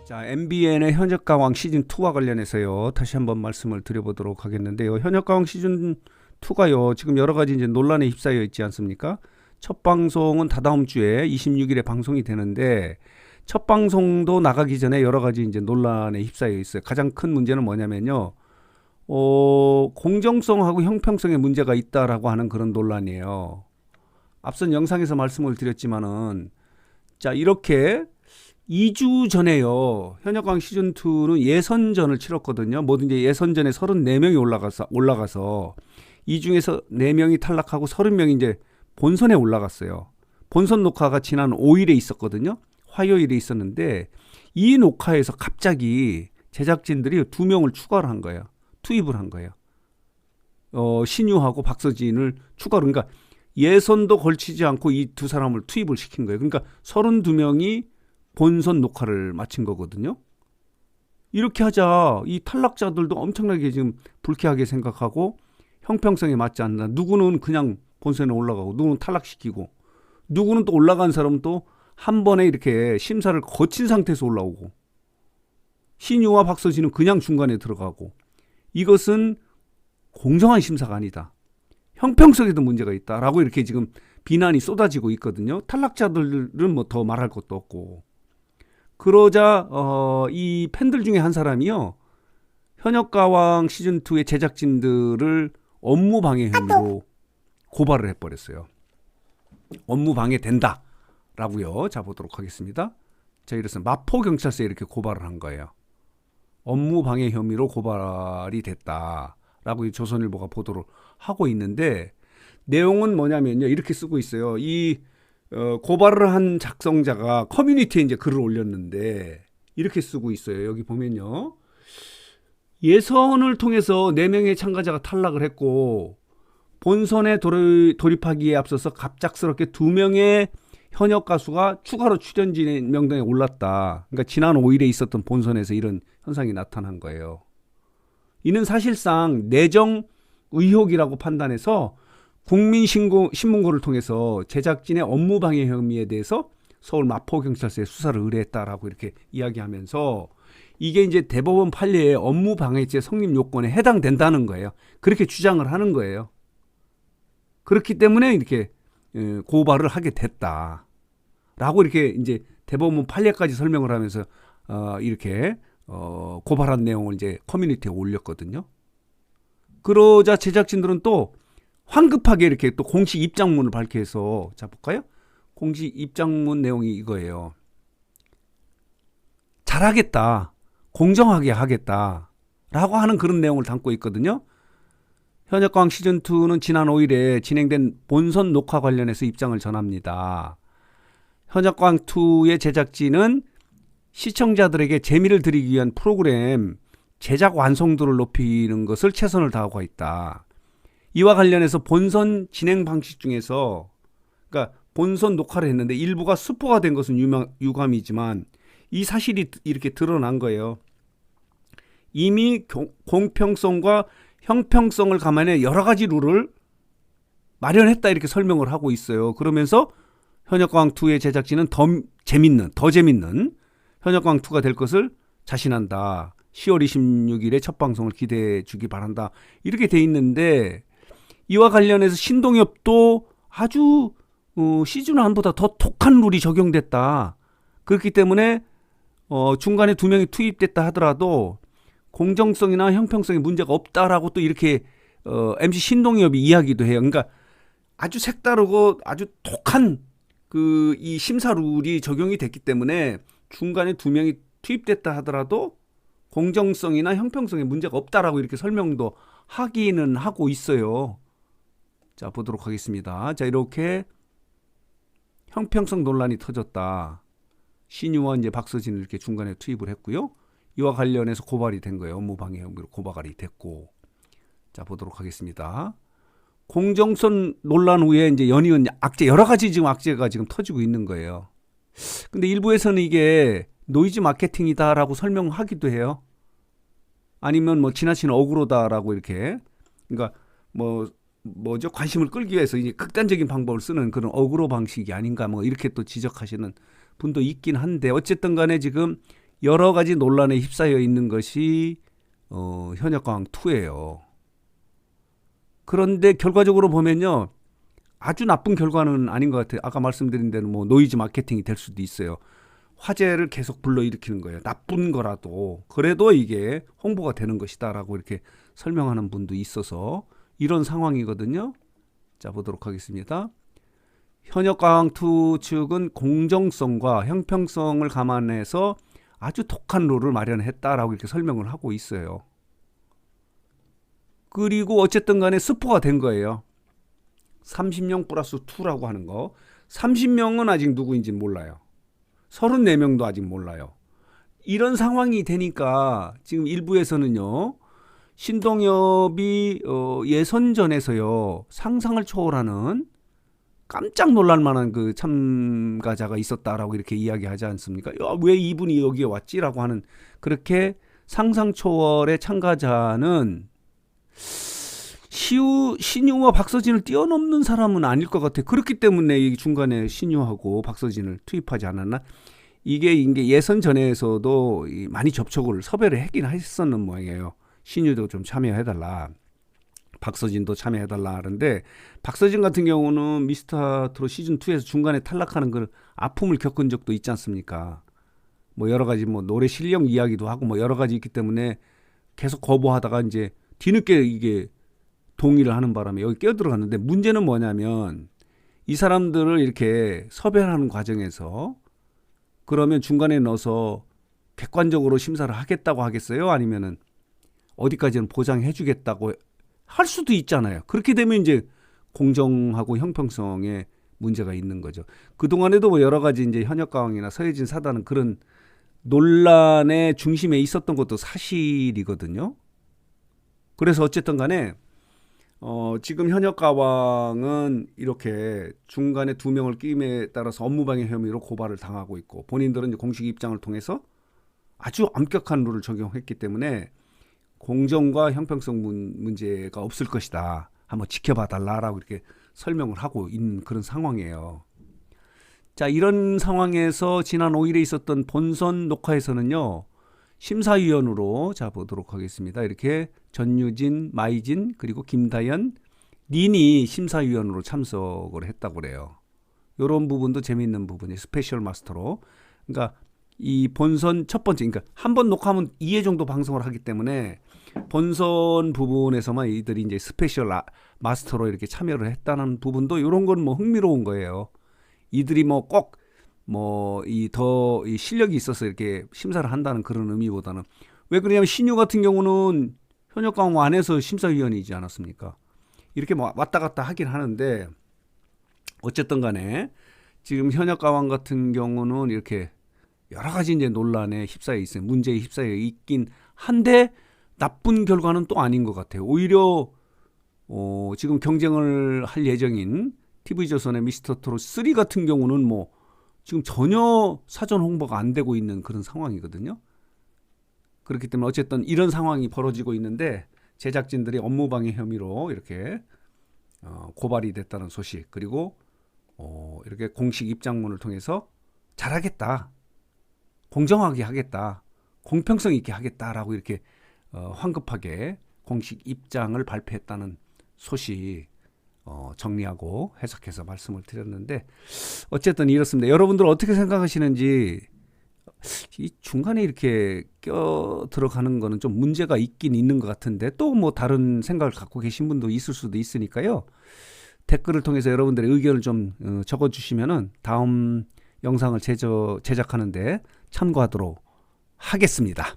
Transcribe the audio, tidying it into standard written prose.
자, MBN의 현역가왕 시즌2와 관련해서요. 다시 한번 말씀을 드려보도록 하겠는데요. 현역가왕 시즌2가요. 지금 여러 가지 이제 논란에 휩싸여 있지 않습니까? 첫 방송은 다다음 주에 26일에 방송이 되는데 첫 방송도 나가기 전에 여러 가지 이제 논란에 휩싸여 있어요. 가장 큰 문제는 뭐냐면요. 공정성하고 형평성에 문제가 있다라고 하는 그런 논란이에요. 앞선 영상에서 말씀을 드렸지만은 자, 이렇게 2주 전에요. 현역강 시즌2는 예선전을 치렀거든요. 뭐든지 예선전에 34명이 올라가서 이 중에서 4명이 탈락하고 30명이 이제 본선에 올라갔어요. 본선 녹화가 지난 5일에 있었거든요. 화요일에 있었는데 이 녹화에서 갑자기 제작진들이 2명을 추가를 한 거예요. 투입을 한 거예요. 신유하고 박서진을 추가로, 그러니까 예선도 걸치지 않고 이 두 사람을 투입을 시킨 거예요. 그러니까 32명이 본선 녹화를 마친 거거든요. 이렇게 하자 이 탈락자들도 엄청나게 지금 불쾌하게 생각하고 형평성에 맞지 않나. 누구는 그냥 본선에 올라가고 누구는 탈락시키고 누구는 또 올라간 사람은 또 한 번에 이렇게 심사를 거친 상태에서 올라오고 신유와 박서진은 그냥 중간에 들어가고 이것은 공정한 심사가 아니다. 형평성에도 문제가 있다라고 이렇게 지금 비난이 쏟아지고 있거든요. 탈락자들은 뭐 더 말할 것도 없고. 그러자 이 팬들 중에 한 사람이요. 현역가왕 시즌2의 제작진들을 업무방해 혐의로 고발을 해버렸어요. 업무방해 된다라고요. 자, 보도록 하겠습니다. 자, 이래서 마포경찰서에 이렇게 고발을 한 거예요. 업무방해 혐의로 고발이 됐다라고 조선일보가 보도를 하고 있는데 내용은 뭐냐면요. 이렇게 쓰고 있어요. 이 고발을 한 작성자가 커뮤니티에 이제 글을 올렸는데 이렇게 쓰고 있어요. 여기 보면요. 예선을 통해서 4명의 참가자가 탈락을 했고 본선에 돌입하기에 앞서서 갑작스럽게 2명의 현역 가수가 추가로 출연진 명단에 올랐다. 그러니까 지난 5일에 있었던 본선에서 이런 현상이 나타난 거예요. 이는 사실상 내정 의혹이라고 판단해서 국민신문고를 통해서 제작진의 업무방해 혐의에 대해서 서울 마포경찰서에 수사를 의뢰했다라고 이렇게 이야기하면서 이게 이제 대법원 판례의 업무방해죄 성립 요건에 해당된다는 거예요. 그렇게 주장을 하는 거예요. 그렇기 때문에 이렇게 고발을 하게 됐다라고 이렇게 이제 대법원 판례까지 설명을 하면서 이렇게 고발한 내용을 이제 커뮤니티에 올렸거든요. 그러자 제작진들은 또 황급하게 이렇게 또 공식 입장문을 발표해서 자 볼까요? 공식 입장문 내용이 이거예요. 잘하겠다. 공정하게 하겠다라고 하는 그런 내용을 담고 있거든요. 현역광 시즌2는 지난 5일에 진행된 본선 녹화 관련해서 입장을 전합니다. 현역광2의 제작진은 시청자들에게 재미를 드리기 위한 프로그램 제작 완성도를 높이는 것을 최선을 다하고 있다. 이와 관련해서 본선 진행 방식 중에서 그러니까 본선 녹화를 했는데 일부가 스포가 된 것은 유감이지만 이 사실이 이렇게 드러난 거예요. 이미 공평성과 형평성을 감안해 여러 가지 룰을 마련했다 이렇게 설명을 하고 있어요. 그러면서 현역광2의 제작진은 더 재밌는 현역광2가 될 것을 자신한다. 10월 26일에 첫 방송을 기대해 주기 바란다. 이렇게 돼 있는데 이와 관련해서 신동엽도 아주 시즌1보다 더 독한 룰이 적용됐다. 그렇기 때문에 중간에 2명이 투입됐다 하더라도 공정성이나 형평성에 문제가 없다라고 또 이렇게 MC 신동엽이 이야기도 해요. 그러니까 아주 색다르고 아주 독한 이 심사 룰이 적용이 됐기 때문에 중간에 2명이 투입됐다 하더라도 공정성이나 형평성에 문제가 없다라고 이렇게 설명도 하기는 하고 있어요. 자, 보도록 하겠습니다. 자, 이렇게 형평성 논란이 터졌다. 신유와 이제 박서진을 이렇게 중간에 투입을 했고요. 이와 관련해서 고발이 된 거예요. 업무방해 혐의로 고발이 됐고. 자, 보도록 하겠습니다. 공정성 논란 후에 이제 연이은 악재, 여러 가지 지금 악재가 지금 터지고 있는 거예요. 근데 일부에서는 이게 노이즈 마케팅이다라고 설명하기도 해요. 아니면 뭐 지나친 어그로다라고 이렇게. 그러니까 뭐죠? 관심을 끌기 위해서 이제 극단적인 방법을 쓰는 그런 어그로 방식이 아닌가 뭐 이렇게 또 지적하시는 분도 있긴 한데 어쨌든 간에 지금 여러 가지 논란에 휩싸여 있는 것이 현역가왕2예요. 그런데 결과적으로 보면요. 아주 나쁜 결과는 아닌 것 같아요. 아까 말씀드린 대로 뭐 노이즈 마케팅이 될 수도 있어요. 화제를 계속 불러일으키는 거예요. 나쁜 거라도. 그래도 이게 홍보가 되는 것이다라고 이렇게 설명하는 분도 있어서 이런 상황이거든요. 자, 보도록 하겠습니다. 현역가왕2 측은 공정성과 형평성을 감안해서 아주 독한 룰을 마련했다라고 이렇게 설명을 하고 있어요. 그리고 어쨌든 간에 스포가 된 거예요. 30명 플러스 2라고 하는 거. 30명은 아직 누구인지 몰라요. 34명도 아직 몰라요. 이런 상황이 되니까 지금 일부에서는요. 신동엽이 예선전에서요. 상상을 초월하는 깜짝 놀랄 만한 그 참가자가 있었다라고 이렇게 이야기하지 않습니까? 야, 왜 이분이 여기에 왔지라고 하는 그렇게 상상 초월의 참가자는 신유와 박서진을 뛰어넘는 사람은 아닐 것 같아요. 그렇기 때문에 이 중간에 신유하고 박서진을 투입하지 않았나? 이게 예선전에서도 많이 접촉을 섭외를 하긴 했었는 모양이에요. 신유도 좀 참여해달라. 박서진도 참여해달라 하는데 박서진 같은 경우는 미스터트롯 시즌2에서 중간에 탈락하는 그 아픔을 겪은 적도 있지 않습니까? 뭐 여러 가지 뭐 노래 실력 이야기도 하고 뭐 여러 가지 있기 때문에 계속 거부하다가 이제 뒤늦게 이게 동의를 하는 바람에 여기 끼어들어갔는데 문제는 뭐냐면 이 사람들을 이렇게 섭외하는 과정에서 그러면 중간에 넣어서 객관적으로 심사를 하겠다고 하겠어요? 아니면은 어디까지는 보장해 주겠다고 할 수도 있잖아요. 그렇게 되면 이제 공정하고 형평성에 문제가 있는 거죠. 그동안에도 뭐 여러 가지 이제 현역가왕이나 서혜진 사단은 그런 논란의 중심에 있었던 것도 사실이거든요. 그래서 어쨌든 간에 지금 현역가왕은 이렇게 중간에 2명을 끼임에 따라서 업무방해 혐의로 고발을 당하고 있고 본인들은 이제 공식 입장을 통해서 아주 엄격한 룰을 적용했기 때문에 공정과 형평성 문제가 없을 것이다. 한번 지켜봐 달라라고 이렇게 설명을 하고 있는 그런 상황이에요. 자, 이런 상황에서 지난 5일에 있었던 본선 녹화에서는요. 심사위원으로 자 보도록 하겠습니다. 이렇게 전유진, 마이진 그리고 김다연, 린이 심사위원으로 참석을 했다고 그래요. 이런 부분도 재미있는 부분이 스페셜 마스터로. 그러니까 이 본선 첫 번째, 그러니까 한 번 녹화하면 2회 정도 방송을 하기 때문에 본선 부분에서만 이들이 이제 스페셜 마스터로 이렇게 참여를 했다는 부분도 이런 건 뭐 흥미로운 거예요. 이들이 뭐 꼭 뭐 이 실력이 있어서 이렇게 심사를 한다는 그런 의미보다는 왜 그러냐면 신유 같은 경우는 현역가왕 안에서 심사위원이지 않았습니까? 이렇게 뭐 왔다 갔다 하긴 하는데 어쨌든 간에 지금 현역가왕 같은 경우는 이렇게 여러 가지 이제 논란에 휩싸여 있어요. 문제에 휩싸여 있긴 한데 나쁜 결과는 또 아닌 것 같아요. 오히려 지금 경쟁을 할 예정인 TV조선의 미스터트롯 3 같은 경우는 뭐 지금 전혀 사전 홍보가 안 되고 있는 그런 상황이거든요. 그렇기 때문에 어쨌든 이런 상황이 벌어지고 있는데 제작진들이 업무방해 혐의로 이렇게 고발이 됐다는 소식 그리고 이렇게 공식 입장문을 통해서 잘하겠다. 공정하게 하겠다. 공평성 있게 하겠다라고 이렇게 황급하게 공식 입장을 발표했다는 소식 정리하고 해석해서 말씀을 드렸는데 어쨌든 이렇습니다. 여러분들 어떻게 생각하시는지 이 중간에 이렇게 껴 들어가는 거는 좀 문제가 있긴 있는 것 같은데 또 뭐 다른 생각을 갖고 계신 분도 있을 수도 있으니까요. 댓글을 통해서 여러분들의 의견을 좀 적어주시면은 다음 영상을 제작하는데 참고하도록 하겠습니다.